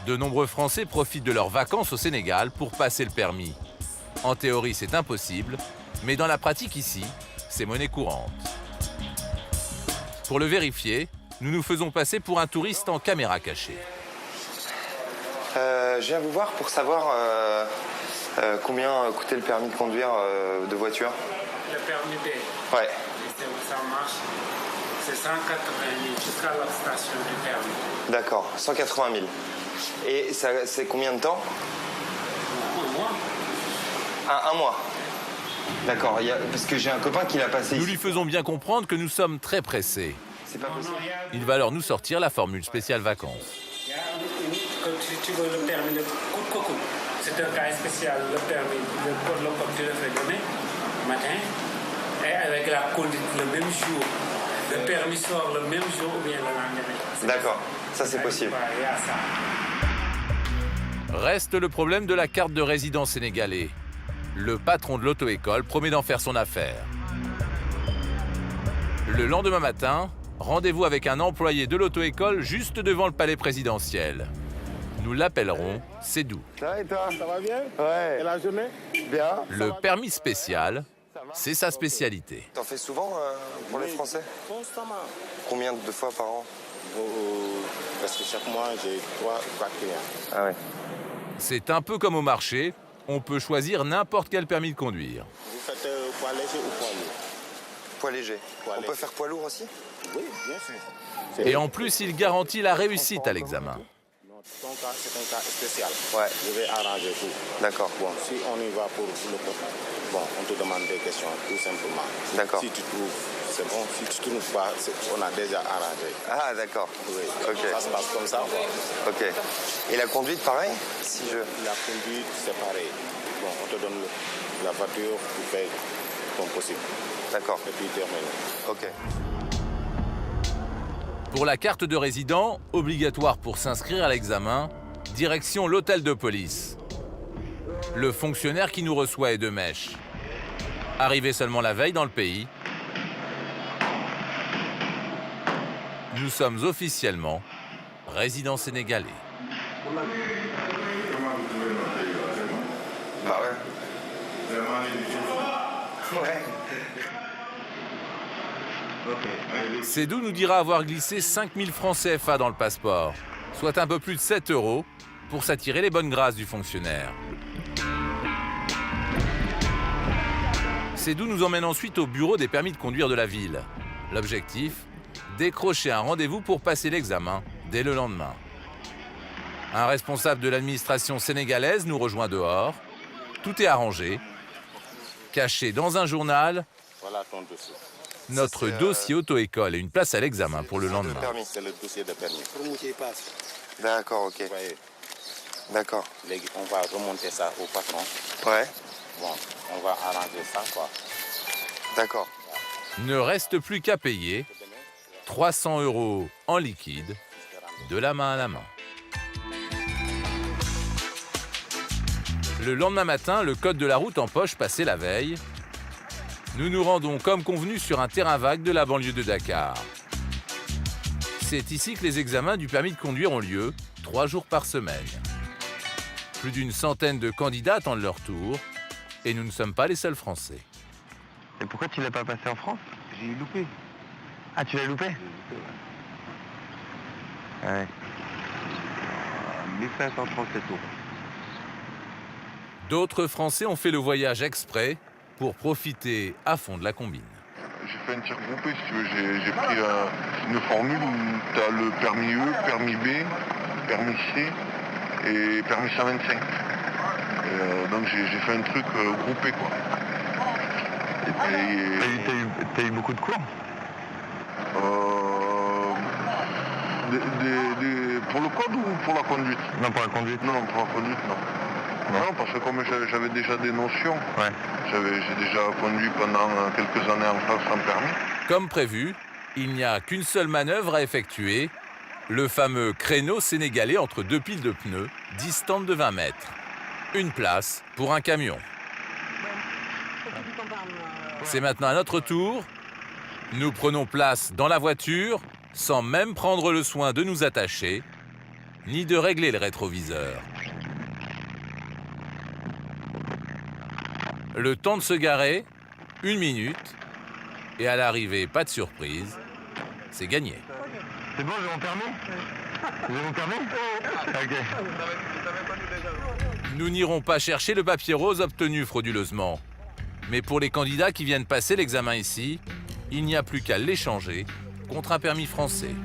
De nombreux Français profitent de leurs vacances au Sénégal pour passer le permis. En théorie, c'est impossible, mais dans la pratique ici, c'est monnaie courante. Pour le vérifier, nous nous faisons passer pour un touriste en caméra cachée. Je viens vous voir pour savoir combien coûtait le permis de conduire de voiture. Le permis B. Ouais. Ça marche. C'est 180 000 jusqu'à la station du permis. D'accord, 180 000. Et c'est combien de temps? Un mois. Un mois. D'accord, parce que j'ai un copain qui l'a passé Nous ici. lui faisons bien comprendre que nous sommes très pressés. C'est pas possible. Il va alors nous sortir la formule spéciale vacances. Il y a si tu veux le permis de coco, c'est un cas spécial, le permis, le code tu le fais demain matin, et avec la conduite le même jour. Le permis sort le même jour ou bien le lendemain. D'accord, ça c'est possible. Il y a ça. Reste le problème de la carte de résident sénégalais. Le patron de l'auto-école promet d'en faire son affaire. Le lendemain matin, rendez-vous avec un employé de l'auto-école juste devant le palais présidentiel. Nous l'appellerons Sédou. Ça va et toi? Ça va bien? Ouais. Et la journée? Bien. Le permis spécial, c'est sa spécialité. T'en fais souvent pour les Français? Constamment. Combien de fois par an? Parce que chaque mois, j'ai 3 ou 4 clients. Ah ouais. C'est un peu comme au marché, on peut choisir n'importe quel permis de conduire. Vous faites poids léger ou poids lourd? Poids léger. Poids On peut léger. faire poids lourd aussi? Oui, bien sûr. Et en plus, il garantit la réussite à l'examen. Non, ton cas, c'est un cas spécial. Ouais. Je vais arranger tout. D'accord. Bon, si on y va pour le code, bon, on te demande des questions, tout simplement. D'accord. Si tu trouves, c'est bon. Si tu ne trouves pas, on a déjà arrangé. Ah d'accord. Oui. Ok. Ça se passe comme ça, quoi. Ok. Et la conduite, pareil? Si je... La conduite, c'est pareil. Bon, on te donne la voiture, tu fais ton possible. D'accord. Et puis terminé. Ok. Pour la carte de résident, obligatoire pour s'inscrire à l'examen, direction l'hôtel de police. Le fonctionnaire qui nous reçoit est de mèche. Arrivé seulement la veille dans le pays, nous sommes officiellement résidents sénégalais. Bah ouais. Ouais. Sédou nous dira avoir glissé 5000 francs CFA dans le passeport, soit un peu plus de 7 € pour s'attirer les bonnes grâces du fonctionnaire. Sédou nous emmène ensuite au bureau des permis de conduire de la ville. L'objectif, décrocher un rendez-vous pour passer l'examen dès le lendemain. Un responsable de l'administration sénégalaise nous rejoint dehors. Tout est arrangé. Caché dans un journal, Voilà ton dossier. notre c'est, dossier auto-école et une place à l'examen pour le lendemain. Permis. C'est le dossier de permis. D'accord, ok. Vous voyez, D'accord. on va remonter ça au patron. Ouais. Bon, on va arranger ça, quoi. D'accord. Ne reste plus qu'à payer 300 € en liquide, de la main à la main. Le lendemain matin, le code de la route en poche passé la veille, nous nous rendons comme convenu sur un terrain vague de la banlieue de Dakar. C'est ici que les examens du permis de conduire ont lieu, 3 jours par semaine. Plus d'une centaine de candidats attendent leur tour, et nous ne sommes pas les seuls Français. Et pourquoi tu l'as pas passé en France? J'ai loupé. Ah, tu l'as loupé? Ouais. 1537 euros. D'autres Français ont fait le voyage exprès pour profiter à fond de la combine. J'ai fait un tir groupé, si tu veux. J'ai pris une formule où tu as le permis E, permis B, permis C et permis 125. Donc j'ai fait un truc groupé, quoi. T'as eu beaucoup de cours? Pour le code ou pour la conduite? Non, pour la conduite. Non, pour la conduite, non. Non, parce que comme j'avais déjà des notions, Ouais. j'ai déjà conduit pendant quelques années en France sans permis. Comme prévu, il n'y a qu'une seule manœuvre à effectuer, le fameux créneau sénégalais entre deux piles de pneus, distantes de 20 mètres. Une place pour un camion. C'est maintenant à notre tour. Nous prenons place dans la voiture, sans même prendre le soin de nous attacher, ni de régler le rétroviseur. Le temps de se garer, 1 minute, et à l'arrivée, pas de surprise, c'est gagné. C'est bon, j'ai mon permis? Vous avez mon permis? Ok. Nous n'irons pas chercher le papier rose obtenu frauduleusement. Mais pour les candidats qui viennent passer l'examen ici, il n'y a plus qu'à l'échanger contre un permis français.